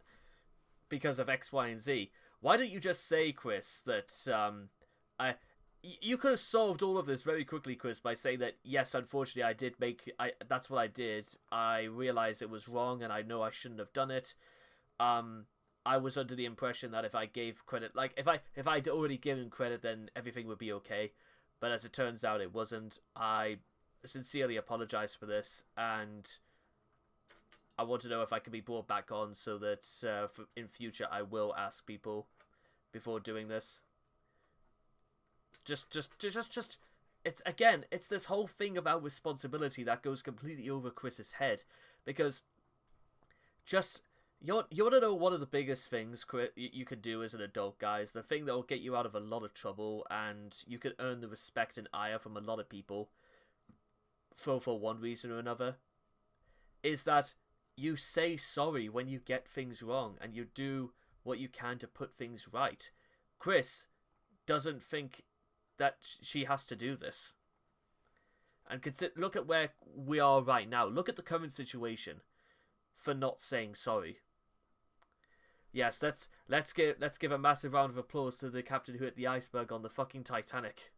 of X, Y, and Z. Why don't you just say, Chris, that, you could have solved all of this very quickly, Chris, by saying that, yes, unfortunately, that's what I did. I realized it was wrong, and I know I shouldn't have done it. I was under the impression that if I gave credit, like, if I'd already given credit, then everything would be okay. But as it turns out, it wasn't. I sincerely apologize for this, and I want to know if I can be brought back on so that in future I will ask people before doing this. Just it's this whole thing about responsibility that goes completely over Chris's head, because you want to know one of the biggest things you could do as an adult, guys, the thing that will get you out of a lot of trouble, and you can earn the respect and ire from a lot of people for one reason or another, is that you say sorry when you get things wrong, and you do what you can to put things right. Chris doesn't think that she has to do this. And look at where we are right now. Look at the current situation for not saying sorry. Yes, let's give a massive round of applause to the captain who hit the iceberg on the fucking Titanic.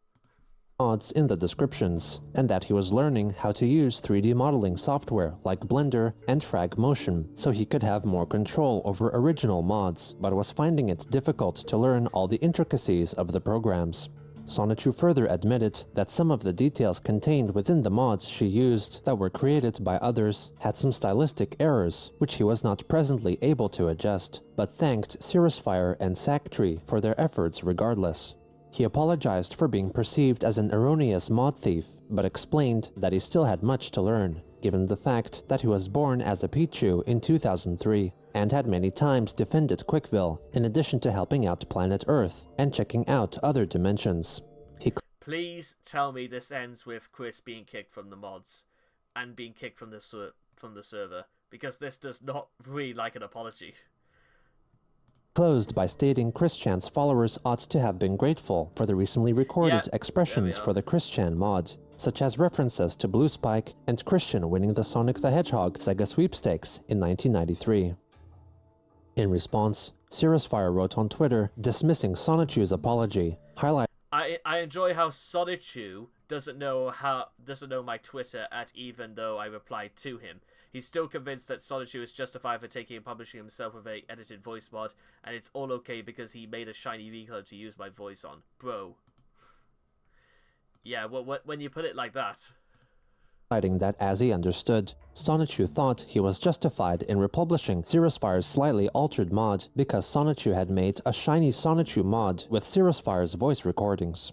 Mods in the descriptions, and that he was learning how to use 3D modeling software like Blender and Frag Motion so he could have more control over original mods, but was finding it difficult to learn all the intricacies of the programs. Sonichu further admitted that some of the details contained within the mods she used that were created by others had some stylistic errors, which he was not presently able to adjust, but thanked Cirrusfire and Sacktree for their efforts regardless. He apologized for being perceived as an erroneous mod thief, but explained that he still had much to learn, given the fact that he was born as a Pichu in 2003, and had many times defended Quickville, in addition to helping out Planet Earth and checking out other dimensions. Please tell me this ends with Chris being kicked from the mods, and being kicked from the server, because this does not read like an apology. Closed by stating Chris-chan's followers ought to have been grateful for the recently recorded expressions for the Chris-chan mod, such as references to Blue Spike and Christian winning the Sonic the Hedgehog Sega sweepstakes in 1993. In response, Cirrusfire wrote on Twitter dismissing Sonichu's apology, highlighting I enjoy how Sonichu doesn't know my Twitter even though I replied to him. He's still convinced that Sonichu is justified for taking and publishing himself with a edited voice mod, and it's all okay because he made a shiny recolor to use my voice on. Bro. Yeah, when you put it like that. Highlighting that as he understood, Sonichu thought he was justified in republishing Cirrusfire's slightly altered mod because Sonichu had made a shiny Sonichu mod with Cirrusfire's voice recordings.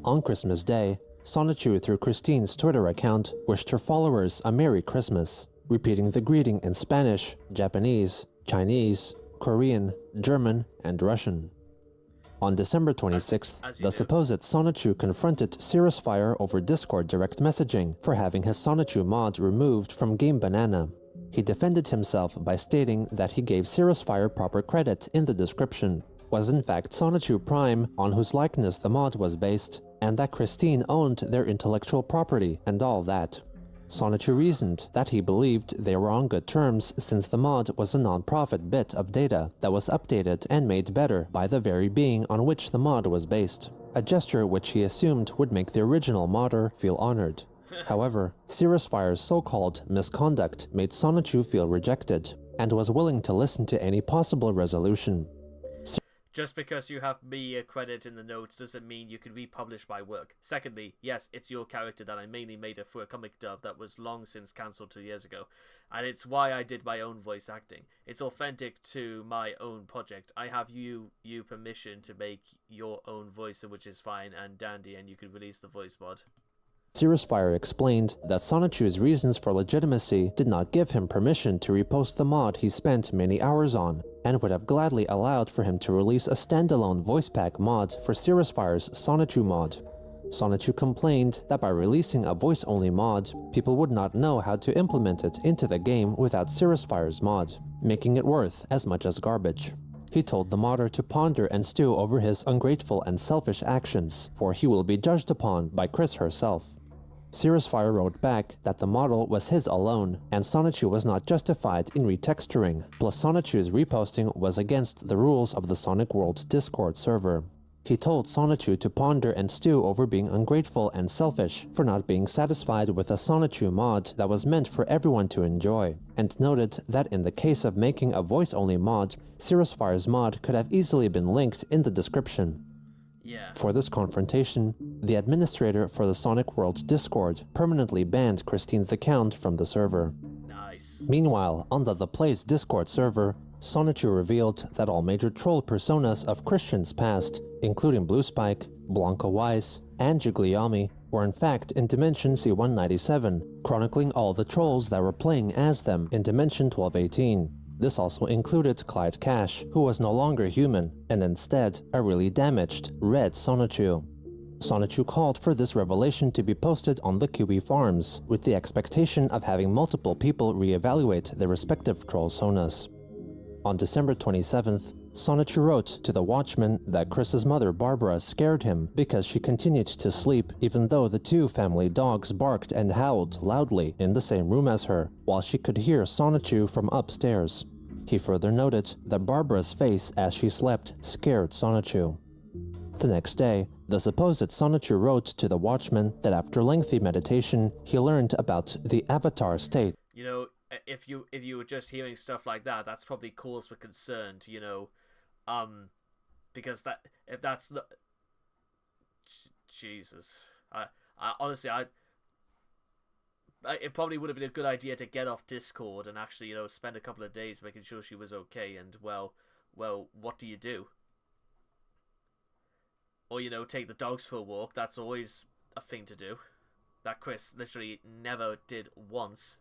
On Christmas Day, Sonichu, through Christine's Twitter account, wished her followers a Merry Christmas, repeating the greeting in Spanish, Japanese, Chinese, Korean, German, and Russian. On December 26th, the supposed Sonichu confronted Cirrusfire over Discord direct messaging for having his Sonichu mod removed from Game Banana. He defended himself by stating that he gave Cirrusfire proper credit in the description, was in fact Sonichu Prime, on whose likeness the mod was based, and that Christine owned their intellectual property and all that. Sonichu reasoned that he believed they were on good terms since the mod was a non-profit bit of data that was updated and made better by the very being on which the mod was based, a gesture which he assumed would make the original modder feel honored. However, Cirrusfire's so-called misconduct made Sonichu feel rejected, and was willing to listen to any possible resolution. Just because you have me a credit in the notes doesn't mean you can republish my work. Secondly, yes, it's your character that I mainly made for a comic dub that was long since cancelled 2 years ago. And it's why I did my own voice acting. It's authentic to my own project. I have you permission to make your own voice, which is fine and dandy, and you can release the voice mod. Cirrus Fire explained that Sonichu's reasons for legitimacy did not give him permission to repost the mod he spent many hours on, and would have gladly allowed for him to release a standalone voice pack mod for Cirrus Fire's Sonichu mod. Sonichu complained that by releasing a voice-only mod, people would not know how to implement it into the game without Cirrus Fire's mod, making it worth as much as garbage. He told the modder to ponder and stew over his ungrateful and selfish actions, for he will be judged upon by Chris herself. Cirrus Fire wrote back that the model was his alone, and Sonichu was not justified in retexturing, plus Sonichu's reposting was against the rules of the Sonic World Discord server. He told Sonichu to ponder and stew over being ungrateful and selfish for not being satisfied with a Sonichu mod that was meant for everyone to enjoy, and noted that in the case of making a voice-only mod, Cirrus Fire's mod could have easily been linked in the description. Yeah. For this confrontation, the administrator for the Sonic World Discord permanently banned Christine's account from the server. Nice. Meanwhile, on the Play's Discord server, Sonichu revealed that all major troll personas of Christian's past, including Blue Spike, Blanca Weiss, and Giuliani, were in fact in Dimension C197, chronicling all the trolls that were playing as them in Dimension 1218. This also included Clyde Cash, who was no longer human, and instead a really damaged, red Sonichu. Sonichu called for this revelation to be posted on the QE forums, with the expectation of having multiple people re-evaluate their respective troll sonas. On December 27th, Sonichu wrote to the Watchman that Chris's mother Barbara scared him because she continued to sleep even though the two family dogs barked and howled loudly in the same room as her, while she could hear Sonichu from upstairs. He further noted that Barbara's face as she slept scared Sonichu. The next day, the supposed Sonichu wrote to the Watchman that after lengthy meditation, he learned about the Avatar state. You know, if you were just hearing stuff like that, that's probably cause for concern, you know. Because if that's not, Jesus, I honestly, it probably would have been a good idea to get off Discord and actually, you know, spend a couple of days making sure she was okay. And well, what do you do? Or, you know, take the dogs for a walk. That's always a thing to do. That Chris literally never did once.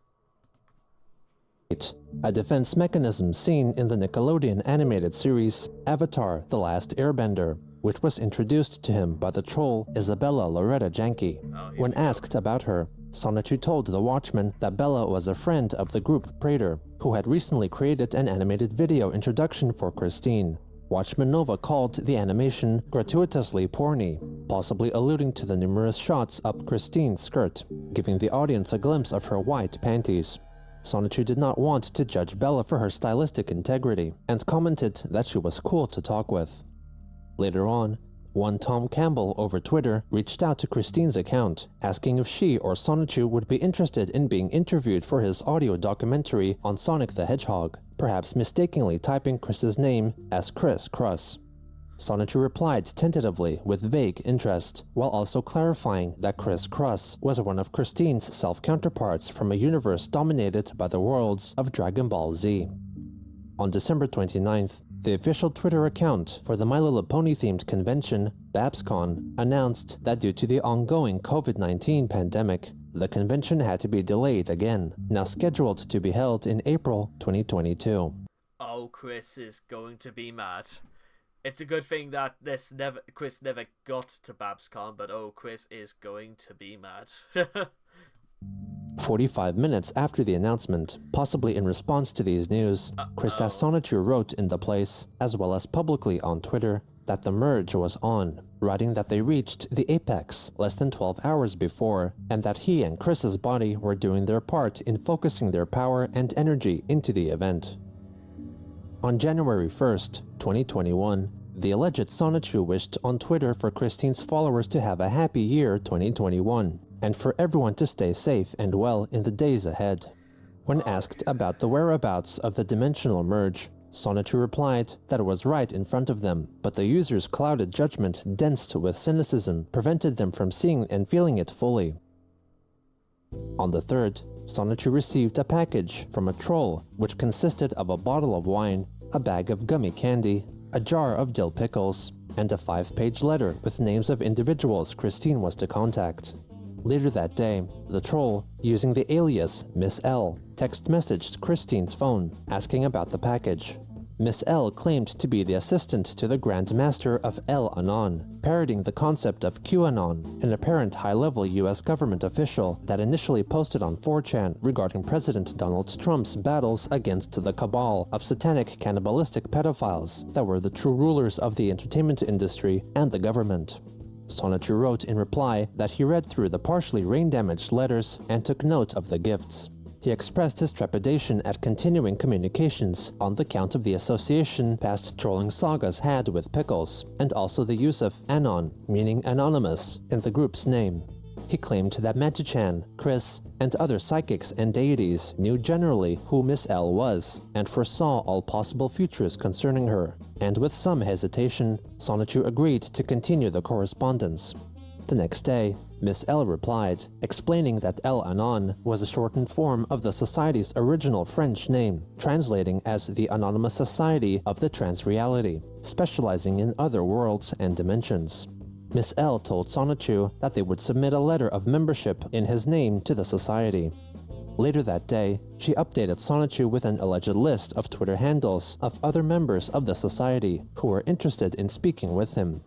A defense mechanism seen in the Nickelodeon animated series Avatar: The Last Airbender, which was introduced to him by the troll Isabella Loretta Janke. When asked about her, Sonichu told the Watchman that Bella was a friend of the group Praetor, who had recently created an animated video introduction for Christine. Watchman Nova called the animation gratuitously porny, possibly alluding to the numerous shots up Christine's skirt, giving the audience a glimpse of her white panties. Sonichu did not want to judge Bella for her stylistic integrity, and commented that she was cool to talk with. Later on, one Tom Campbell over Twitter reached out to Christine's account, asking if she or Sonichu would be interested in being interviewed for his audio documentary on Sonic the Hedgehog, perhaps mistakenly typing Chris's name as Chris Kruss. Sonichu replied tentatively with vague interest, while also clarifying that Chris Kruss was one of Christine's self-counterparts from a universe dominated by the worlds of Dragon Ball Z. On December 29th, the official Twitter account for the My Little Pony-themed convention, BabsCon, announced that due to the ongoing COVID-19 pandemic, the convention had to be delayed again, now scheduled to be held in April 2022. Oh, Chris is going to be mad. It's a good thing that Chris never got to BabsCon, but oh, Chris is going to be mad. 45 minutes after the announcement, possibly in response to these news, Chris Sonichu wrote in the place, as well as publicly on Twitter, that the merge was on, writing that they reached the apex less than 12 hours before, and that he and Chris's body were doing their part in focusing their power and energy into the event. On January 1st, 2021, the alleged Sonichu wished on Twitter for Christine's followers to have a happy year 2021, and for everyone to stay safe and well in the days ahead. When asked about the whereabouts of the dimensional merge, Sonichu replied that it was right in front of them, but the user's clouded judgment, dense with cynicism, prevented them from seeing and feeling it fully. On the 3rd, Sonichu received a package from a troll which consisted of a bottle of wine, a bag of gummy candy, a jar of dill pickles, and a 5-page letter with names of individuals Christine was to contact. Later that day, the troll, using the alias Miss L, text messaged Christine's phone asking about the package. Miss L claimed to be the assistant to the Grand Master of El Anon, parodying the concept of QAnon, an apparent high-level US government official that initially posted on 4chan regarding President Donald Trump's battles against the cabal of satanic cannibalistic pedophiles that were the true rulers of the entertainment industry and the government. Sonichu wrote in reply that he read through the partially rain-damaged letters and took note of the gifts. He expressed his trepidation at continuing communications on the count of the association past trolling sagas had with Pickles, and also the use of Anon, meaning anonymous, in the group's name. He claimed that Magichan, Chris, and other psychics and deities knew generally who Miss L was, and foresaw all possible futures concerning her, and with some hesitation, Sonichu agreed to continue the correspondence. The next day, Miss L replied, explaining that El Anon was a shortened form of the society's original French name, translating as the Anonymous Society of the Transreality, specializing in other worlds and dimensions. Miss L told Sonichu that they would submit a letter of membership in his name to the society. Later that day, she updated Sonichu with an alleged list of Twitter handles of other members of the society who were interested in speaking with him.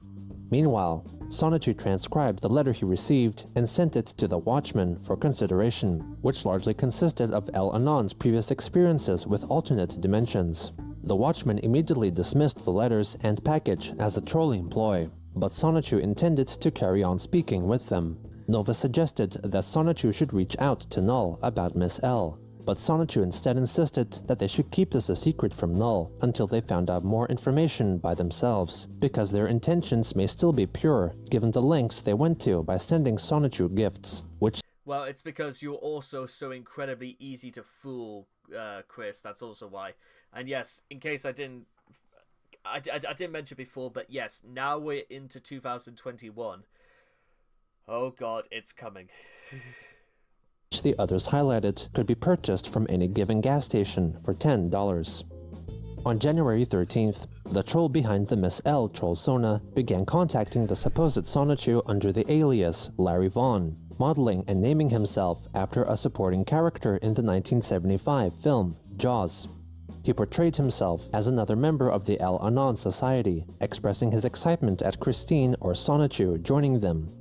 Meanwhile, Sonichu transcribed the letter he received and sent it to the Watchman for consideration, which largely consisted of El Anon's previous experiences with alternate dimensions. The Watchman immediately dismissed the letters and package as a trolling ploy, but Sonichu intended to carry on speaking with them. Nova suggested that Sonichu should reach out to Null about Miss L, but Sonichu instead insisted that they should keep this a secret from Null until they found out more information by themselves, because their intentions may still be pure given the lengths they went to by sending Sonichu gifts, which... Well, it's because you're also so incredibly easy to fool, Chris, that's also why. And yes, in case I didn't mention before, but yes, now we're into 2021. Oh god, it's coming. The others highlighted could be purchased from any given gas station for $10. On January 13th, the troll behind the Miss L trollsona began contacting the supposed Sonichu under the alias Larry Vaughn, modeling and naming himself after a supporting character in the 1975 film Jaws. He portrayed himself as another member of the El Anon Society, expressing his excitement at Christine or Sonichu joining them.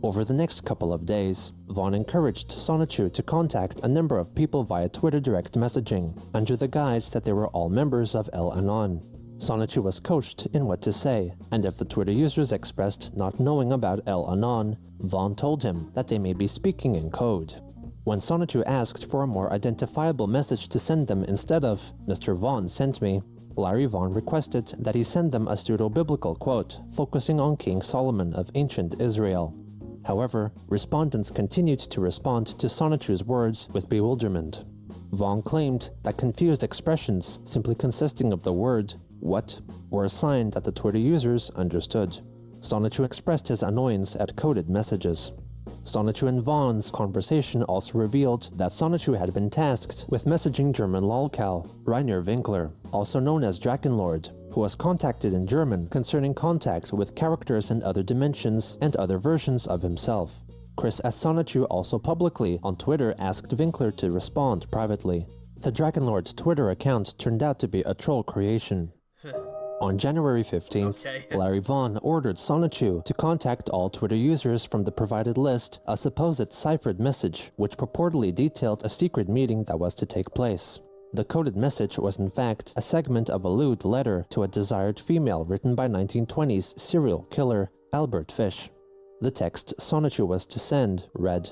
Over the next couple of days, Vaughn encouraged Sonichu to contact a number of people via Twitter direct messaging, under the guise that they were all members of El Anon. Sonichu was coached in what to say, and if the Twitter users expressed not knowing about El Anon, Vaughn told him that they may be speaking in code. When Sonichu asked for a more identifiable message to send them instead of "Mr. Vaughn sent me," Larry Vaughn requested that he send them a pseudo-biblical quote focusing on King Solomon of ancient Israel. However, respondents continued to respond to Sonichu's words with bewilderment. Vaughn claimed that confused expressions simply consisting of the word "what" were a sign that the Twitter users understood. Sonichu expressed his annoyance at coded messages. Sonichu and Vaughn's conversation also revealed that Sonichu had been tasked with messaging German lolcow Rainer Winkler, also known as Drakenlord, who was contacted in German concerning contact with characters in other dimensions and other versions of himself. Chris S. Sonichu also publicly on Twitter asked Winkler to respond privately. The Drakenlord Twitter account turned out to be a troll creation. On January 15th, Larry Vaughn ordered Sonichu to contact all Twitter users from the provided list a supposed ciphered message, which purportedly detailed a secret meeting that was to take place. The coded message was in fact a segment of a lewd letter to a desired female written by 1920s serial killer Albert Fish. The text Sonichu was to send read,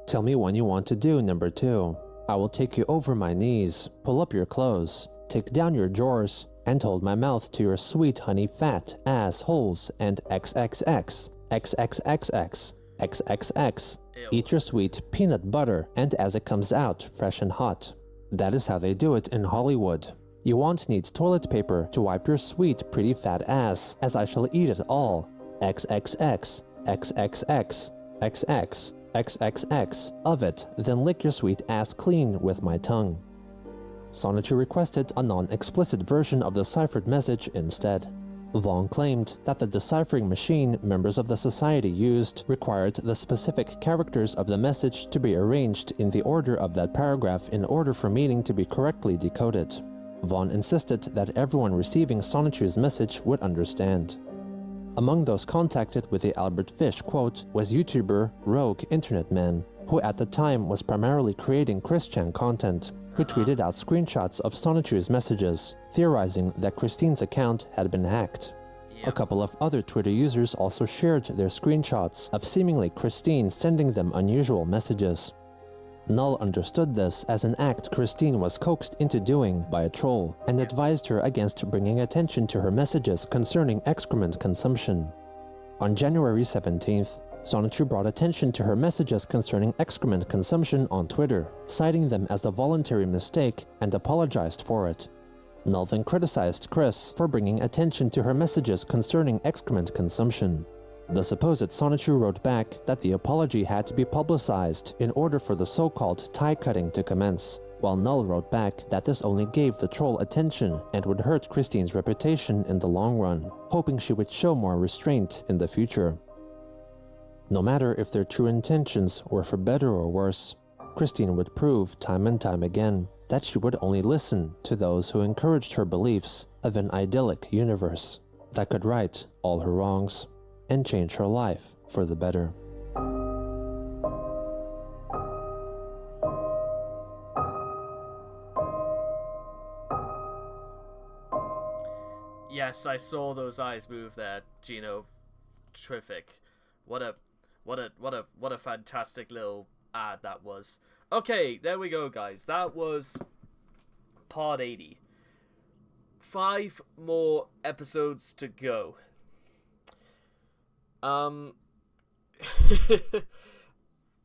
"Tell me when you want to do number 2. I will take you over my knees, pull up your clothes, take down your drawers, and hold my mouth to your sweet honey fat ass holes and XXX, XXXX, XXX. Eat your sweet peanut butter and as it comes out fresh and hot." That is how they do it in Hollywood. You won't need toilet paper to wipe your sweet pretty fat ass, as I shall eat it all. XXX, XXX, XX, XXX of it, then lick your sweet ass clean with my tongue. Sonichu requested a non-explicit version of the ciphered message instead. Vaughn claimed that the deciphering machine members of the society used required the specific characters of the message to be arranged in the order of that paragraph in order for meaning to be correctly decoded. Vaughn insisted that everyone receiving Sonichu's message would understand. Among those contacted with the Albert Fish quote was YouTuber Rogue Internet Man, who at the time was primarily creating Christian content, who tweeted out screenshots of Sonichu's messages, theorizing that Christine's account had been hacked. A couple of other Twitter users also shared their screenshots of seemingly Christine sending them unusual messages. Null understood this as an act Christine was coaxed into doing by a troll, and advised her against bringing attention to her messages concerning excrement consumption. On January 17th, Sonichu brought attention to her messages concerning excrement consumption on Twitter, citing them as a voluntary mistake and apologized for it. Null then criticized Chris for bringing attention to her messages concerning excrement consumption. The supposed Sonichu wrote back that the apology had to be publicized in order for the so-called tie-cutting to commence, while Null wrote back that this only gave the troll attention and would hurt Christine's reputation in the long run, hoping she would show more restraint in the future. No matter if their true intentions were for better or worse, Christine would prove time and time again that she would only listen to those who encouraged her beliefs of an idyllic universe that could right all her wrongs and change her life for the better. Yes, I saw those eyes move there, Gino. Terrific. What a fantastic little ad that was. Okay, there we go, guys. That was part 80. 5 more episodes to go. I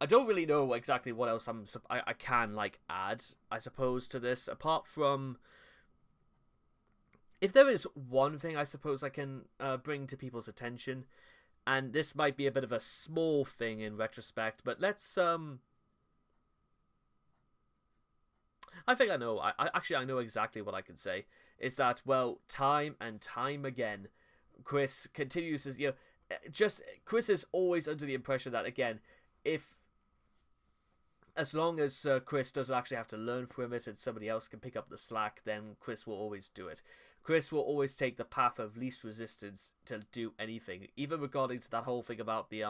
don't really know exactly what else I can like add, I suppose, to this, apart from, if there is one thing I suppose I can bring to people's attention, and this might be a bit of a small thing in retrospect, but let's I think I know. I know exactly what I can say. Is that, well, time and time again, Chris continues to, Chris is always under the impression that, again, as long as Chris doesn't actually have to learn from it and somebody else can pick up the slack, then Chris will always do it. Chris will always take the path of least resistance to do anything, even regarding to that whole thing about the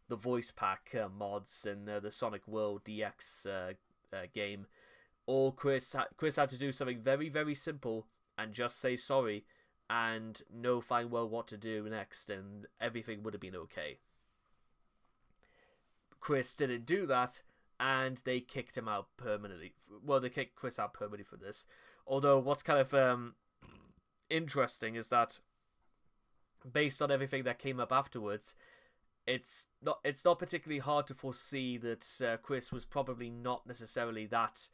voice pack mods and the Sonic World DX game. Or Chris had to do something very, very simple and just say sorry and know fine well what to do next, and everything would have been okay. Chris didn't do that, and they kicked him out permanently. Well, they kicked Chris out permanently for this. Although what's kind of interesting is that, based on everything that came up afterwards, it's not particularly hard to foresee that Chris was probably not necessarily that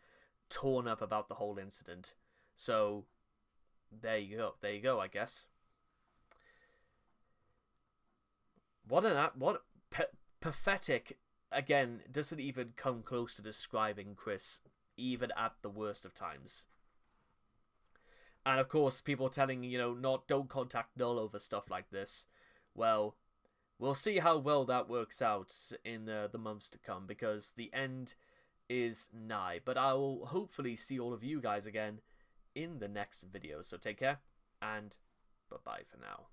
torn up about the whole incident. So there you go, I guess. What pathetic, again, doesn't even come close to describing Chris, even at the worst of times. And of course, people telling, don't contact Null over stuff like this. Well, we'll see how well that works out in the months to come, because the end is nigh. But I will hopefully see all of you guys again in the next video. So take care, and bye-bye for now.